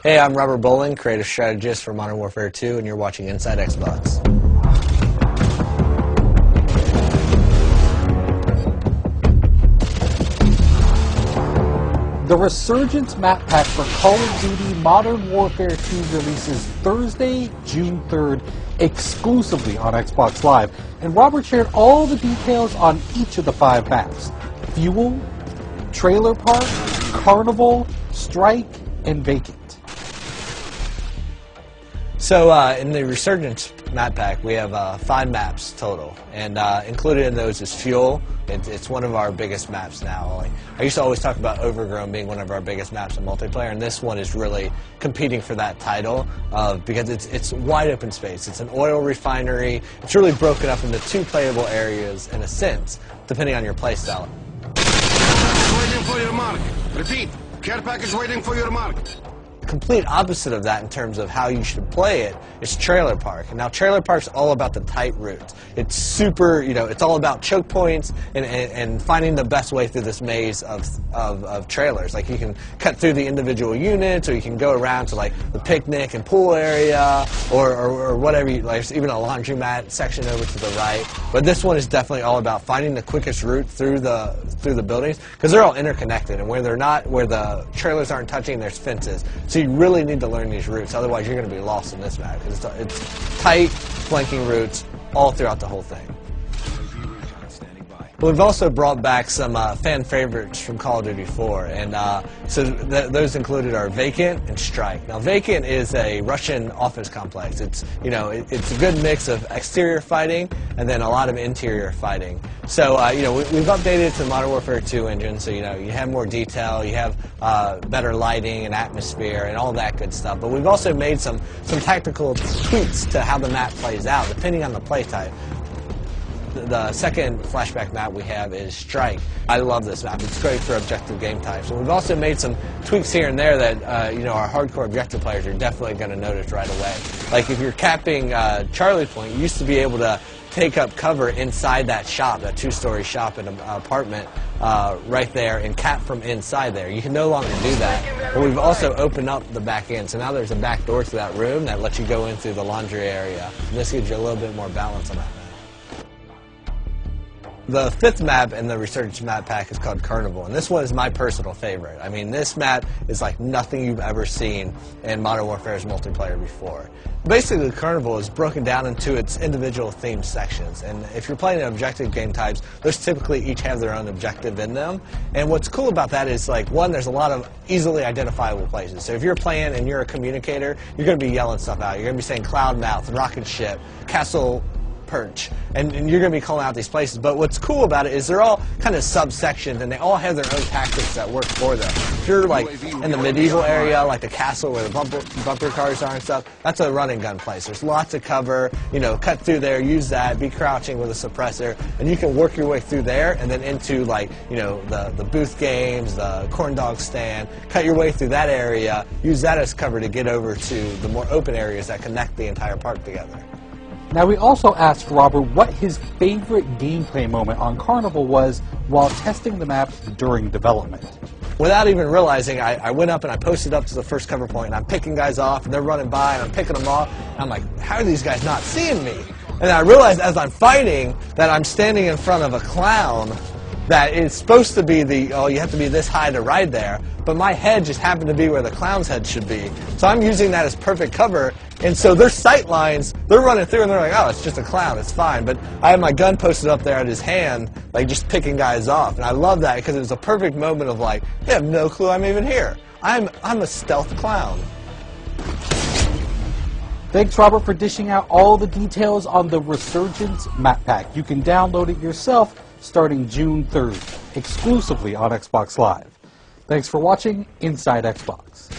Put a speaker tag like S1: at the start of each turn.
S1: Hey, I'm Robert Bolin, creative strategist for Modern Warfare 2, and you're watching Inside Xbox.
S2: The Resurgence Map Pack for Call of Duty Modern Warfare 2 releases Thursday, June 3rd, exclusively on Xbox Live. And Robert shared all the details on each of the 5 maps: Fuel, Trailer Park, Carnival, Strike, and Vacant.
S1: So in the Resurgence Map Pack, we have 5 maps total, and included in those is Fuel. It's one of our biggest maps now. I used to always talk about Overgrown being one of our biggest maps in multiplayer, and this one is really competing for that title because it's wide open space. It's an oil refinery. It's really broken up into 2 playable areas in a sense, depending on your playstyle.
S3: Waiting for your mark. Repeat. Care package waiting for your mark.
S1: Complete opposite of that in terms of how you should play it is Trailer Park. And now Trailer Park's all about the tight routes. It's super, it's all about choke points and finding the best way through this maze of trailers. Like you can cut through the individual units, or you can go around to like the picnic and pool area, or whatever. There's even a laundromat section over to the right. But this one is definitely all about finding the quickest route through the buildings, because they're all interconnected, and where the trailers aren't touching, there's fences. So you really need to learn these routes, otherwise you're going to be lost in this map, because it's tight, flanking routes all throughout the whole thing. We've also brought back some fan favorites from Call of Duty 4, and so those included are Vacant and Strike. Now, Vacant is a Russian office complex. It's it's a good mix of exterior fighting and then a lot of interior fighting. So we've updated to the Modern Warfare 2 engine, so you have more detail, you have better lighting and atmosphere and all that good stuff. But we've also made some tactical tweaks to how the map plays out depending on the play type. The second flashback map we have is Strike. I love this map. It's great for objective game types. And we've also made some tweaks here and there that our hardcore objective players are definitely going to notice right away. Like if you're capping Charlie Point, you used to be able to take up cover inside that shop, that 2-story shop in an apartment right there, and cap from inside there. You can no longer do that. But we've also opened up the back end, so now there's a back door to that room that lets you go in through the laundry area. And this gives you a little bit more balance on that map. The 5th map in the Resurgence Map Pack is called Carnival, and this one is my personal favorite. I mean, this map is like nothing you've ever seen in Modern Warfare's multiplayer before. Basically, the Carnival is broken down into its individual themed sections, and if you're playing objective game types, those typically each have their own objective in them. And what's cool about that is, like, one, there's a lot of easily identifiable places. So if you're playing and you're a communicator, you're going to be yelling stuff out. You're going to be saying Cloud Mouth, Rocket Ship, Castle Perch, and you're going to be calling out these places. But what's cool about it is they're all kind of subsections, and they all have their own tactics that work for them. If you're like in the medieval area, like the castle where the bumper cars are and stuff, that's a run and gun place. There's lots of cover, cut through there, use that, be crouching with a suppressor, and you can work your way through there and then into the booth games, the corn dog stand, cut your way through that area, use that as cover to get over to the more open areas that connect the entire park together.
S2: Now, we also asked Robert what his favorite gameplay moment on Carnival was while testing the map during development.
S1: Without even realizing, I went up and I posted up to the first cover point, and I'm picking guys off, and they're running by, and I'm picking them off, and I'm like, how are these guys not seeing me? And I realized as I'm fighting that I'm standing in front of a clown that it's supposed to be you have to be this high to ride there, but my head just happened to be where the clown's head should be. So I'm using that as perfect cover, and so their sight lines, they're running through and they're like, oh, it's just a clown, it's fine. But I have my gun posted up there at his hand, like just picking guys off, and I love that because it was a perfect moment of like, they have no clue I'm even here. I'm a stealth clown.
S2: Thanks, Robert, for dishing out all the details on the Resurgence Map Pack. You can download it yourself starting June 3rd, exclusively on Xbox Live. Thanks for watching Inside Xbox.